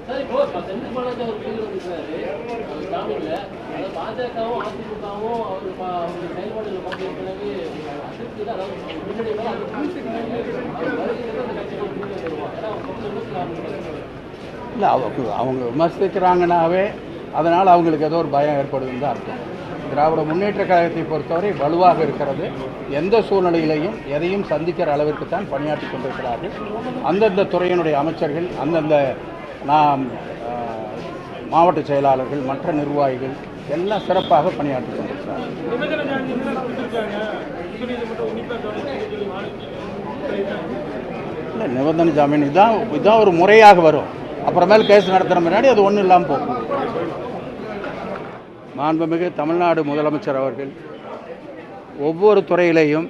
Sir இப்போ செந்தில் பாலாஜி அவர் வெளியில் வந்துருக்காரு ஜாமீன்ல. அதாவது பாஜகவும் அதிமுகவும் அவருடைய செயல்பாடுகளை பார்த்து ஏற்கனவே அதிருப்தி தான். அதாவது முன்னாடி அந்த கட்சிகள் வருவாங்க. ஏன்னா அவங்க இல்லை அவங்க விமர்சிக்கிறாங்கன்னாவே அதனால் அவங்களுக்கு ஏதோ ஒரு பயம் ஏற்படுதுன்னு தான் அர்த்தம். திராவிட முன்னேற்ற கழகத்தை பொறுத்தவரை வலுவாக இருக்கிறது. எந்த சூழ்நிலையிலையும் எதையும் சந்திக்கிற அளவிற்கு தான் பணியாற்றி கொண்டிருக்கிறார்கள். அந்தந்த துறையினுடைய அமைச்சர்கள், அந்தந்த மாவட்ட செயலாளர்கள், மற்ற நிர்வாகிகள் எல்லாம் சிறப்பாக பணியாற்றி கொண்டிருக்கிறார்கள். இல்லை, நிபந்தனை ஜாமீன் இதுதான் ஒரு முறையாக வரும். அப்புறமேல் கேஸ் நடத்துகிற முன்னாடி அது ஒன்றும் இல்லாமல் போகும். மாண்புமிகு தமிழ்நாடு முதலமைச்சர் அவர்கள் ஒவ்வொரு துறையிலையும்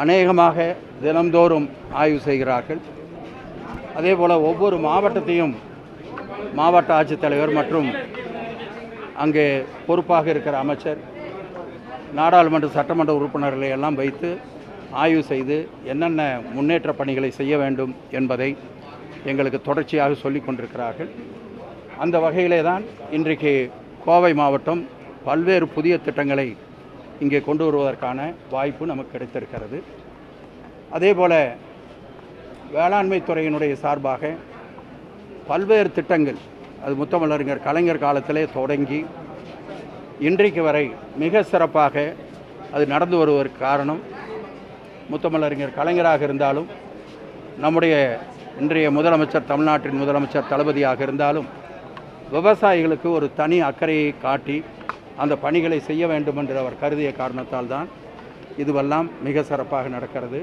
அநேகமாக தினந்தோறும் ஆய்வு செய்கிறார்கள். அதே போல் ஒவ்வொரு மாவட்டத்தையும் மாவட்ட ஆட்சித்தலைவர் மற்றும் அங்கே பொறுப்பாக இருக்கிற அமைச்சர், நாடாளுமன்ற சட்டமன்ற உறுப்பினர்களை எல்லாம் வைத்து ஆய்வு செய்து என்னென்ன முன்னேற்ற பணிகளை செய்ய வேண்டும் என்பதை எங்களுக்கு தொடர்ச்சியாக சொல்லிக் கொண்டிருக்கிறார்கள். அந்த வகையிலே தான் இன்றைக்கு கோவை மாவட்டம் பல்வேறு புதிய திட்டங்களை இங்கே கொண்டு வருவதற்கான வாய்ப்பு நமக்கு கிடைத்திருக்கிறது. அதே போல் வேளாண்மை துறையினுடைய சார்பாக பல்வேறு திட்டங்கள், அது முத்தமிழறிஞர் கலைஞர் காலத்திலே தொடங்கி இன்றைக்கு வரை மிக சிறப்பாக அது நடந்து வருவதற்கு காரணம் முத்தமிழறிஞர் கலைஞராக இருந்தாலும், நம்முடைய இன்றைய முதலமைச்சர், தமிழ்நாட்டின் முதலமைச்சர் தளபதியாக இருந்தாலும், விவசாயிகளுக்கு ஒரு தனி அக்கறையை காட்டி அந்த பணிகளை செய்ய வேண்டும் என்று அவர் கருதிய காரணத்தால் தான் இதுவெல்லாம் மிக சிறப்பாக நடக்கிறது.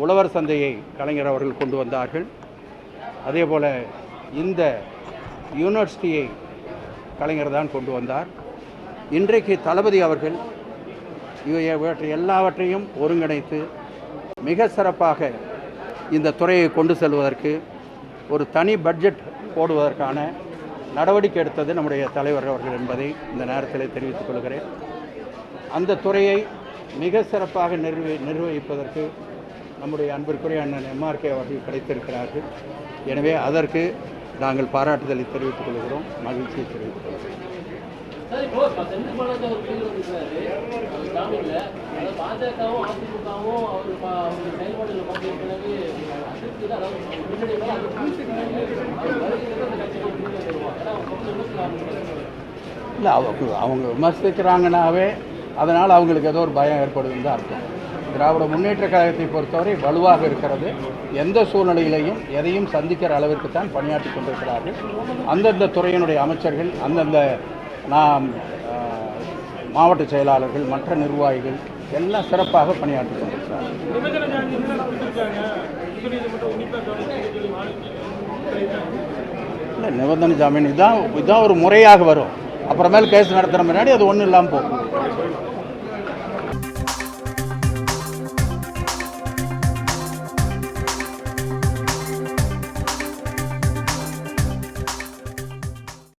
உழவர் சந்தையை கலைஞர் அவர்கள் கொண்டு வந்தார்கள். அதே போல் இந்த யூனிவர்சிட்டியை கலைஞர் தான் கொண்டு வந்தார். இன்றைக்கு தளபதி அவர்கள் இவற்றை எல்லாவற்றையும் ஒருங்கிணைத்து மிக சிறப்பாக இந்த துறையை கொண்டு செல்வதற்கு ஒரு தனி பட்ஜெட் போடுவதற்கான நடவடிக்கை எடுத்தது நம்முடைய தலைவர் அவர்கள் என்பதை இந்த நேரத்தில் தெரிவித்துக் கொள்கிறேன். அந்த துறையை மிக சிறப்பாக நிர்வகிப்பதற்கு நம்முடைய அன்பிற்குரிய அண்ணன் MRK அவர்கள் கிடைத்திருக்கிறார்கள். எனவே அதற்கு நாங்கள் பாராட்டுதலை தெரிவித்துக் கொள்கிறோம், மகிழ்ச்சியை தெரிவித்துக் கொள்கிறோம். சார் இப்போ செந்தில் பாலாஜி அவர் வெளியில் வந்துருக்காரு ஜாமீன்ல. அதாவது பாஜகவும் அதிமுகவும் அவருடைய செயல்பாடுகளை பார்த்து ஏற்கனவே அதிருப்தி தான். அதாவது முன்னாடி அந்த கட்சிகள் வருவாங்க. ஏன்னா இல்லை, அவங்க விமர்சிக்கிறாங்கன்னாவே அதனால் அவங்களுக்கு ஏதோ ஒரு பயம் ஏற்படுதுன்னு தான் அர்த்தம். திராவிட முன்னேற்ற கழகத்தை பொறுத்தவரை வலுவாக இருக்கிறது. எந்த சூழ்நிலையிலையும் எதையும் சந்திக்கிற அளவிற்கு தான் பணியாற்றி கொண்டிருக்கிறார்கள். அந்தந்த துறையினுடைய அமைச்சர்கள், அந்தந்த மாவட்ட செயலாளர்கள், மற்ற நிர்வாகிகள் எல்லாம் சிறப்பாக பணியாற்றி கொண்டிருக்கிறார்கள். இல்லை, நிபந்தனை ஜாமீன் இதுதான் ஒரு முறையாக வரும். அப்புறமேல் கேஸ் நடத்துகிற முன்னாடி அது ஒன்றும் இல்லாமல் போகும்.